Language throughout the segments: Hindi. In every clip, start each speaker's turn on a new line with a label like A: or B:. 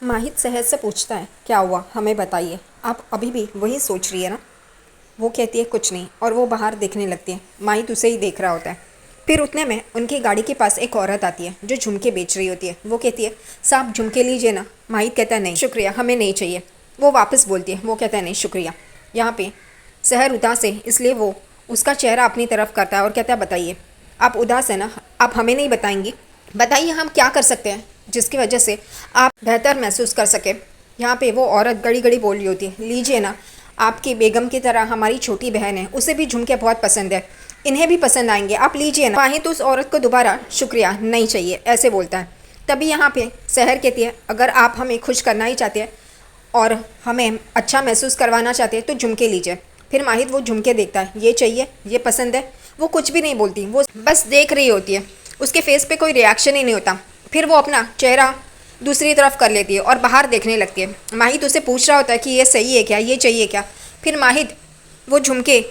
A: माहिद सहज से पूछता है, क्या हुआ, हमें बताइए। आप अभी भी वही सोच रही है ना। वो कहती है कुछ नहीं, और वो बाहर देखने लगती है। माहिद उसे ही देख रहा होता है। फिर उतने में उनकी गाड़ी के पास एक औरत आती है जो झुमके बेच रही होती है। वो कहती है, साहब झुमके लीजिए ना। माहिद कहता है, नहीं शुक्रिया, हमें नहीं चाहिए। वो वापस बोलती है, वो कहता है, नहीं शुक्रिया। यहाँ पे शहर उदास है, इसलिए वो उसका चेहरा अपनी तरफ करता है और कहता है, बताइए आप उदास है ना, आप हमें नहीं बताएंगी। बताइए हम क्या कर सकते हैं जिसकी वजह से आप बेहतर महसूस कर सके। यहाँ पे वो औरत गड़ी गड़ी बोल रही होती है, लीजिए ना, आपकी बेगम की तरह हमारी छोटी बहन है, उसे भी झुमके बहुत पसंद है, इन्हें भी पसंद आएंगे, आप लीजिए ना। वहीं तो उस औरत को दोबारा शुक्रिया नहीं चाहिए ऐसे बोलता है। तभी यहाँ पे शहर कहती है, अगर आप हमें खुश करना ही चाहते हैं और हमें अच्छा महसूस करवाना चाहते हैं तो झुमके लीजिए। फिर माहिद वो झुमके देखता है, ये चाहिए, ये पसंद है। वो कुछ भी नहीं बोलती, वो बस देख रही होती है। उसके फेस पे कोई रिएक्शन ही नहीं होता। फिर वो अपना चेहरा दूसरी तरफ कर लेती है और बाहर देखने लगती है। माहिद उसे पूछ रहा होता है कि ये सही है क्या, ये चाहिए क्या। फिर माहिद वो झुमके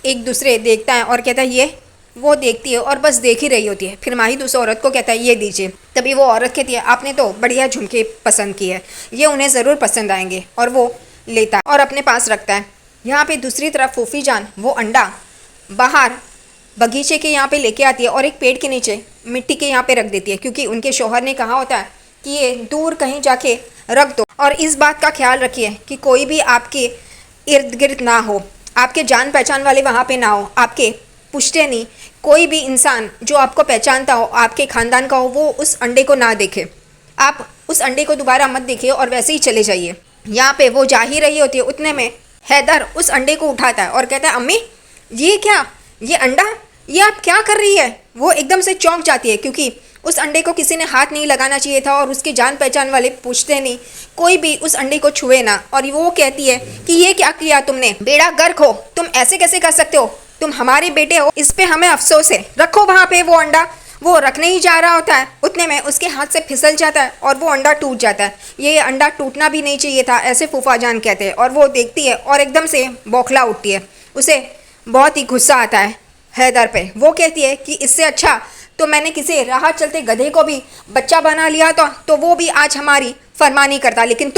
A: एक दूसरे देखता है और कहता है ये। वो देखती है और बस देख ही रही होती है। फिर माहिद उस औरत को कहता है, ये दीजिए। तभी वो औरत कहती है, आपने तो बढ़िया झुमके पसंद किए हैं, ये उन्हें ज़रूर पसंद आएंगे। और वो लेता है और अपने पास रखता है। यहाँ पे दूसरी तरफ फूफी जान वो अंडा बाहर बगीचे के यहाँ पे लेके आती है और एक पेड़ के नीचे मिट्टी के यहाँ पे रख देती है, क्योंकि उनके शौहर ने कहा होता है कि ये दूर कहीं जाके रख दो। और इस बात का ख्याल रखिए कि कोई भी आपके इर्द गिर्द ना हो, आपके जान पहचान वाले वहाँ पे ना हो, आपके पुश्तैनी कोई भी इंसान जो आपको पहचानता हो, आपके ख़ानदान का हो, वो उस अंडे को ना देखे। आप उस अंडे को दोबारा मत देखिए और वैसे ही चले जाइए। यहाँ पे वो जा ही रही होती है, उतने में हैदर उस अंडे को उठाता है और कहता है, अम्मी ये क्या, ये अंडा, ये आप क्या कर रही है। वो एकदम से चौंक जाती है, क्योंकि उस अंडे को किसी ने हाथ नहीं लगाना चाहिए था और उसके जान पहचान वाले पूछते नहीं, कोई भी उस अंडे को छुए ना। और वो कहती है कि ये क्या किया तुमने, बेड़ा गर्क हो, तुम ऐसे कैसे कर सकते हो, तुम हमारे बेटे हो, इस पे हमें अफसोस है, रखो वहाँ पे वो अंडा। वो रखने ही जा रहा होता है, उतने में उसके हाथ से फिसल जाता है और वो अंडा टूट जाता है। ये अंडा टूटना भी नहीं चाहिए था, ऐसे फूफा जान कहते हैं। और वो देखती है और एकदम से बौखला उठती है। उसे बहुत ही गुस्सा आता है हैदर पे। वो कहती है कि इससे अच्छा तो मैंने किसी राह चलते गधे को भी बच्चा बना लिया था, तो वो भी आज हमारी फरमानी करता। लेकिन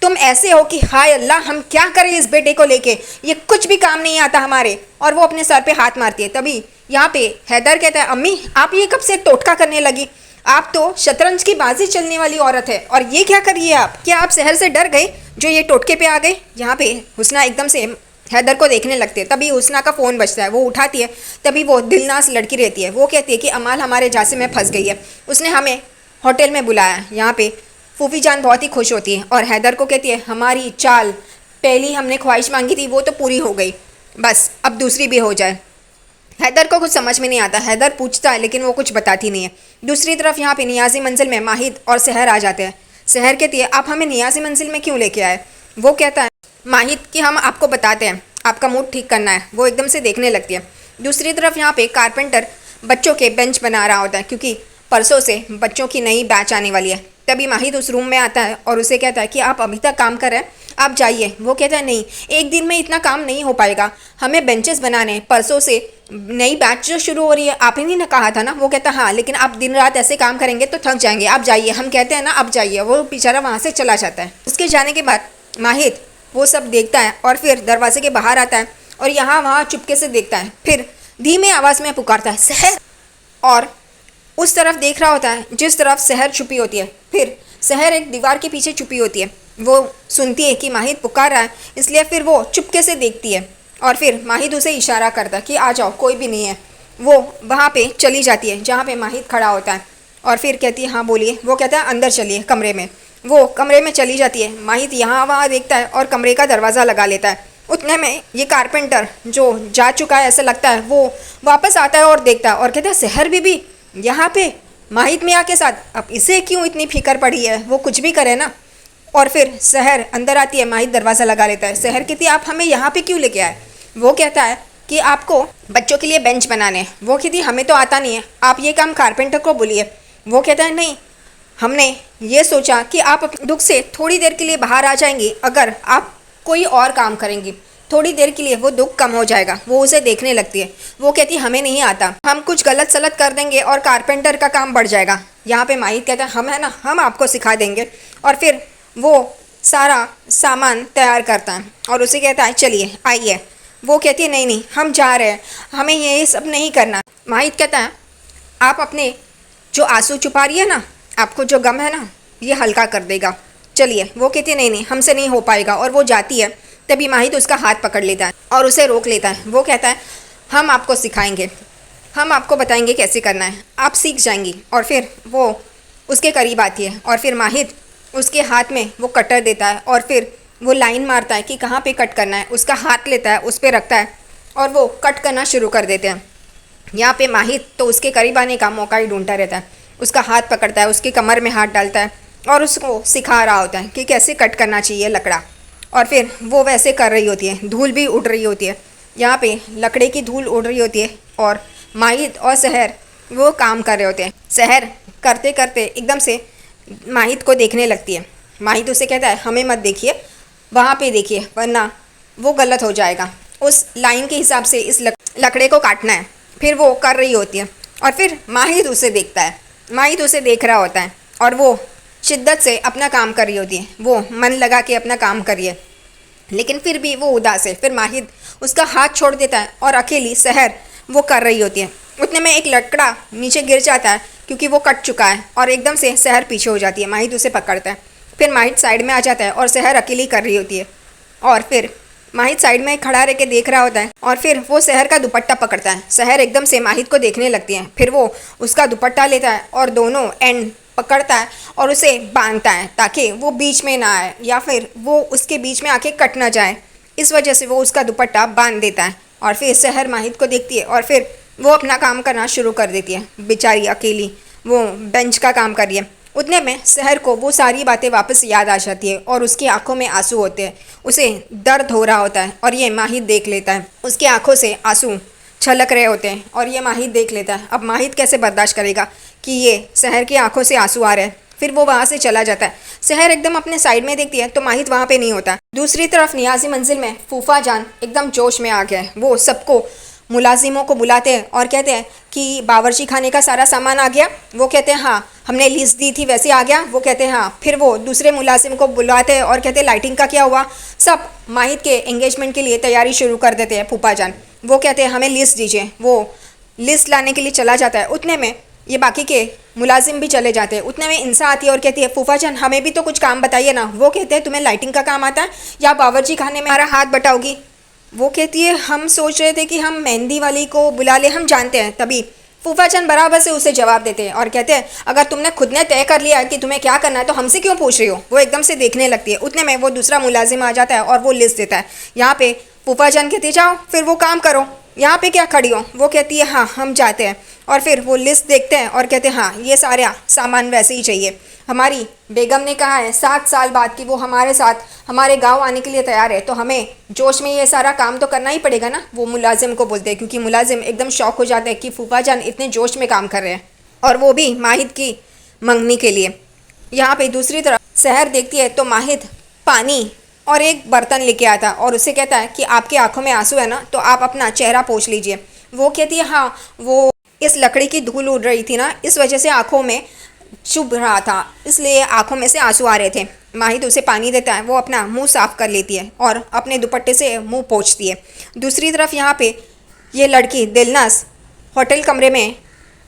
A: तुम ऐसे हो कि हाय अल्लाह, हम क्या करें इस बेटे को लेके, ये कुछ भी काम नहीं आता हमारे। और वो अपने सर पे हाथ मारती है। तभी यहाँ पे हैदर कहता है, अम्मी आप ये कब से टोटका करने लगी, आप तो शतरंज की बाजी चलने वाली औरत है, और ये क्या करिए आप, क्या आप शहर से डर गए जो ये टोटके पे आ गए। यहाँ पे हुस्ना एकदम से हैदर को देखने लगते हैं। तभी हुस्ना का फ़ोन बजता है, वो उठाती है। तभी वो दिलनाज लड़की रहती है, वो कहती है कि अमाल हमारे जासे में फंस गई है, उसने हमें होटल में बुलाया। यहाँ पे फूफी जान बहुत ही खुश होती है और हैदर को कहती है, हमारी चाल, पहली हमने ख्वाहिश मांगी थी वो तो पूरी हो गई, बस अब दूसरी भी हो जाए। हैदर को कुछ समझ में नहीं आता। हैदर पूछता है लेकिन वो कुछ बताती नहीं है। दूसरी तरफ यहाँ पे नियाजी मंजिल में माहिद और सहर आ जाते हैं। सहर कहती है, आप हमें नियाजी मंजिल में क्यों लेके आए। वो कहता है माहिद कि हम आपको बताते हैं, आपका मूड ठीक करना है। वो एकदम से देखने लगती है। दूसरी तरफ यहाँ पे कारपेंटर बच्चों के बेंच बना रहा होता है, क्योंकि परसों से बच्चों की नई बैच आने वाली है। तभी माहिद उस रूम में आता है और उसे कहता है कि आप अभी तक काम कर रहे हैं, आप जाइए। वो कहता है, नहीं, एक दिन में इतना काम नहीं हो पाएगा, हमें बेंचेस बनाने हैं, परसों से नई बैच जो शुरू हो रही है, आप ही ने कहा था ना। वो कहता है, हाँ, लेकिन आप दिन रात ऐसे काम करेंगे तो थक जाएंगे, आप जाइए, हम कहते हैं ना, आप जाइए। वो बेचारा वहाँ से चला जाता है। उसके जाने के बाद माहिद वो सब देखता है और फिर दरवाजे के बाहर आता है और यहाँ वहाँ चुपके से देखता है। फिर धीमे आवाज़ में पुकारता है, सहर, और उस तरफ देख रहा होता है जिस तरफ सहर छुपी होती है। फिर सहर एक दीवार के पीछे छुपी होती है। वो सुनती है कि माहिद पुकार रहा है, इसलिए फिर वो चुपके से देखती है और फिर माहिद उसे इशारा करता है कि आ जाओ, कोई भी नहीं है। वो वहाँ पे चली जाती है जहाँ पे माहिद खड़ा होता है और फिर कहती है, हाँ बोलिए। वो कहता है, अंदर चलिए कमरे में। वो कमरे में चली जाती है। माहिद यहाँ वहाँ देखता है और कमरे का दरवाज़ा लगा लेता है। उतने में ये कारपेंटर जो जा चुका है ऐसा लगता है, वो वापस आता है और देखता है और कहता है, सहर बीबी यहाँ पे माहिद मियाँ के साथ, अब इसे क्यों इतनी फिक्र पड़ी है, वो कुछ भी करे ना। और फिर सहर अंदर आती है, माहिद दरवाज़ा लगा लेता है। सहर कहती है, आप हमें यहाँ पे क्यों लेके आए। वो कहता है कि आपको बच्चों के लिए बेंच बनाने हैं। वो कहती, हमें तो आता नहीं है, आप ये काम कारपेंटर को बोलिए। वो कहता है, नहीं, हमने ये सोचा कि आप अपने दुख से थोड़ी देर के लिए बाहर आ जाएंगी अगर आप कोई और काम करेंगी। थोड़ी देर के लिए वो दुख कम हो जाएगा। वो उसे देखने लगती है। वो कहती है हमें नहीं आता, हम कुछ गलत सलत कर देंगे और कारपेंटर का काम बढ़ जाएगा। यहाँ पे माहित कहता है हम है ना, हम आपको सिखा देंगे। और फिर वो सारा सामान तैयार करता है और उसे कहता है चलिए आइए। वो कहती है नहीं नहीं हम जा रहे हैं, हमें ये सब नहीं करना। माहित कहता है आप अपने जो आंसू छुपा रही है ना, आपको जो गम है ना, ये हल्का कर देगा, चलिए। वो कहती है नहीं नहीं हमसे नहीं हो पाएगा। और वो जाती है। तभी माहित उसका हाथ पकड़ लेता है और उसे रोक लेता है। वो कहता है हम आपको सिखाएंगे, हम आपको बताएंगे कैसे करना है, आप सीख जाएंगी। और फिर वो उसके करीब आती है और फिर माहित उसके हाथ में वो कटर देता है और फिर वो लाइन मारता है कि कहाँ पे कट करना है। उसका हाथ लेता है, उस पर रखता है और वो कट करना शुरू कर देते हैं। यहाँ पे माहित तो उसके करीब आने का मौका ही ढूंढता रहता है। उसका हाथ पकड़ता है, उसकी कमर में हाथ डालता है और उसको सिखा रहा होता है कि कैसे कट करना चाहिए लकड़ा। और फिर वो वैसे कर रही होती है, धूल भी उड़ रही होती है। यहाँ पे लकड़े की धूल उड़ रही होती है और माहित और सहर वो काम कर रहे होते हैं। सहर करते करते एकदम से माहित को देखने लगती है। माहित उसे कहता है हमें मत देखिए, वहाँ पे देखिए, वरना वो गलत हो जाएगा। उस लाइन के हिसाब से इस लकड़े को काटना है। फिर वो कर रही होती है और फिर माहित उसे देखता है। माहित उसे देख रहा होता है और वो शिद्दत से अपना काम कर रही होती है। वो मन लगा के अपना काम कर रही है, लेकिन फिर भी वो उदास है। फिर माहित उसका हाथ छोड़ देता है और अकेली सहर वो कर रही होती है। उतने में एक लकड़ा नीचे गिर जाता है क्योंकि वो कट चुका है और एकदम से सहर पीछे हो जाती है। माहित उसे पकड़ता है। फिर माहित साइड में आ जाता है और सहर अकेली कर रही होती है। और फिर माहित साइड में खड़ा रह के देख रहा होता है और फिर वो सहर का दुपट्टा पकड़ता है। सहर एकदम से माहित को देखने लगती है। फिर वो उसका दुपट्टा लेता है और दोनों एंड पकड़ता है और उसे बांधता है ताकि वो बीच में ना आए या फिर वो उसके बीच में आके कट ना जाए। इस वजह से वो उसका दुपट्टा बांध देता है और फिर सहर माहित को देखती है और फिर वो अपना काम करना शुरू कर देती है। बेचारी अकेली वो बेंच का काम कर रही है। उतने में सहर को वो सारी बातें वापस याद आ जाती है और उसकी आंखों में आंसू होते हैं। उसे दर्द हो रहा होता है और ये माहित देख लेता है। उसकी आंखों से आंसू छलक रहे होते हैं और ये माहित देख लेता है। अब माहित कैसे बर्दाश्त करेगा कि ये सहर की आंखों से आंसू आ रहे हैं। फिर वो वहाँ से चला जाता है। सहर एकदम अपने साइड में देखती है तो माहित वहाँ पे नहीं होता। दूसरी तरफ नियाजी मंजिल में फूफा जान एकदम जोश में आ गया है। वो सबको मुलाजिमों को बुलाते हैं और कहते हैं कि बावर्ची खाने का सारा सामान आ गया। वो कहते हैं हाँ, हमने लिस्ट दी थी वैसे आ गया। वो कहते हैं हाँ। फिर वो दूसरे मुलाजिम को बुलाते हैं और कहते हैं लाइटिंग का क्या हुआ। सब माहित के एंगेजमेंट के लिए तैयारी शुरू कर देते हैं। फूफा जान वो कहते हैं हमें लिस्ट दीजिए। वो लिस्ट लाने के लिए चला जाता है। उतने में ये बाकी के मुलाजिम भी चले जाते हैं। उतने में इंसा आती है और कहती है फूफा जान हमें भी तो कुछ काम बताइए ना। वो कहते हैं तुम्हें लाइटिंग का काम आता है या बावर्ची खाने में हमारा हाथ बटाओगी। वो कहती है हम सोच रहे थे कि हम मेहंदी वाली को बुला ले, हम जानते हैं। तभी फूफा चंद बराबर से उसे जवाब देते हैं और कहते हैं अगर तुमने खुद ने तय कर लिया कि तुम्हें क्या करना है तो हमसे क्यों पूछ रही हो। वो एकदम से देखने लगती है। उतने में वो दूसरा मुलाजिम आ जाता है और वो लिस्ट देता है। यहाँ पे फूफा चंद कहती जाओ फिर वो काम करो, यहाँ पे क्या खड़ी हो। वो कहती है हाँ हम जाते हैं। और फिर वो लिस्ट देखते हैं और कहते हैं हाँ ये सारा सामान वैसे ही चाहिए। हमारी बेगम ने कहा है 7 साल बाद कि वो हमारे साथ हमारे गांव आने के लिए तैयार है, तो हमें जोश में ये सारा काम तो करना ही पड़ेगा ना। वो मुलाजिम को बोलते हैं क्योंकि मुलाजिम एकदम शौक हो जाते हैं कि फूफा जान इतने जोश में काम कर रहे हैं और वो भी माहित की मंगनी के लिए। यहाँ पे दूसरी तरफ सहर देखती है तो माहित पानी और एक बर्तन लेके आता और उसे कहता है कि आपकी आंखों में आंसू है ना तो आप अपना चेहरा पोंछ लीजिए। वो कहती है हाँ, वो इस लकड़ी की धूल उड़ रही थी ना, इस वजह से आंखों में चुभ रहा था, इसलिए आंखों में से आंसू आ रहे थे। माहित उसे पानी देता है। वो अपना मुंह साफ कर लेती है और अपने दुपट्टे से मुंह पोंछती है। दूसरी तरफ यहाँ पे ये लड़की दिलनाज होटल कमरे में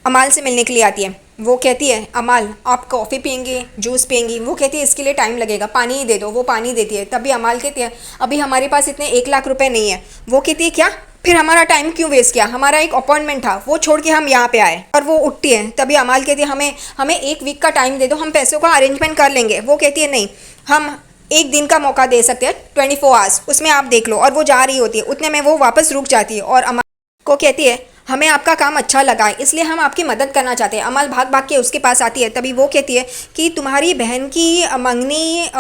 A: अमाल से मिलने के लिए आती है। वो कहती है अमाल आप कॉफ़ी पियेंगी, जूस पियेंगी। वो कहती है इसके लिए टाइम लगेगा, पानी ही दे दो। वो पानी देती है। तभी अमाल कहती है अभी हमारे पास इतने 1 लाख रुपए नहीं है। वो कहती है क्या, फिर हमारा टाइम क्यों वेस्ट किया, हमारा एक अपॉइंटमेंट था वो छोड़ के हम यहाँ पे आए। और वो उठती है। तभी अमाल कहती है हमें 1 वीक का टाइम दे दो, हम पैसों का अरेंजमेंट कर लेंगे। वो कहती है नहीं, हम 1 दिन का मौका दे सकते हैं, 24 आवर्स, उसमें आप देख लो। और वो जा रही होती है। उतने में वो वापस रुक जाती है और अमाल को कहती है हमें आपका काम अच्छा लगा है, इसलिए हम आपकी मदद करना चाहते हैं। अमाल भाग भाग के उसके पास आती है। तभी वो कहती है कि तुम्हारी बहन की मंगनी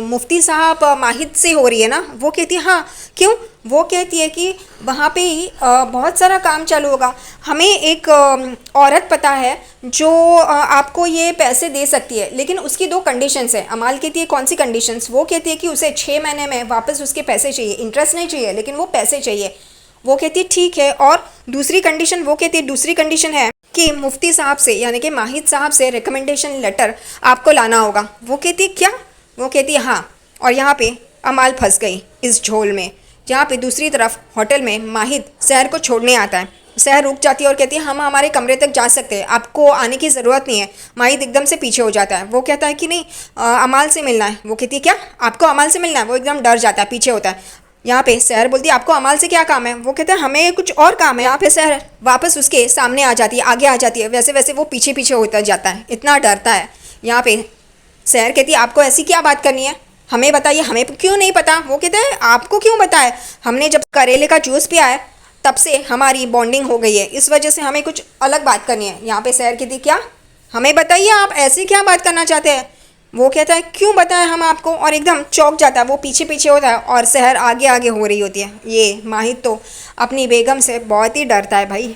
A: मुफ्ती साहब माहिद से हो रही है ना। वो कहती है हाँ, क्यों? वो कहती है कि वहाँ पे ही बहुत सारा काम चालू होगा। हमें एक औरत पता है जो आपको ये पैसे दे सकती है, लेकिन उसकी 2 कंडीशंस है। अमाल कहती है कौन सी कंडीशंस? वो कहती है कि उसे 6 महीने में वापस उसके पैसे चाहिए, इंटरेस्ट नहीं चाहिए, लेकिन वो पैसे चाहिए। वो कहती है ठीक है। और दूसरी कंडीशन, वो कहती है दूसरी कंडीशन है कि मुफ्ती साहब से यानी कि माहिद साहब से रिकमेंडेशन लेटर आपको लाना होगा। वो कहती है क्या? वो कहती है हाँ। और यहाँ पे अमाल फंस गई इस झोल में, जहाँ पे दूसरी तरफ होटल में माहिद शहर को छोड़ने आता है। शहर रुक जाती है और कहती है हम हमारे कमरे तक जा सकते हैं, आपको आने की ज़रूरत नहीं है। माहिद एकदम से पीछे हो जाता है। वो कहता है कि नहीं, अमाल से मिलना है। वो कहती है क्या? आपको अमाल से मिलना है? वो एकदम डर जाता है, पीछे होता है। यहाँ पे शहर बोलती है आपको अमाल से क्या काम है? वो कहता है हमें कुछ और काम है। यहाँ पे शहर वापस उसके सामने आ जाती है, आगे आ जाती है। वैसे वैसे वो पीछे पीछे होता जाता है, इतना डरता है। यहाँ पे शहर कहती है आपको ऐसी क्या बात करनी है, हमें बताइए, हमें क्यों नहीं पता? वो कहता है आपको क्यों बताए? हमने जब करेले का जूस पिया है तब से हमारी बॉन्डिंग हो गई है, इस वजह से हमें कुछ अलग बात करनी है। यहाँ पे शहर कहती क्या? हमें बताइए आप ऐसी क्या बात करना चाहते हैं? वो कहता है क्यों बताएं हम आपको, और एकदम चौंक जाता है। वो पीछे पीछे होता है और शहर आगे आगे हो रही होती है। ये माहिद तो अपनी बेगम से बहुत ही डरता है भाई।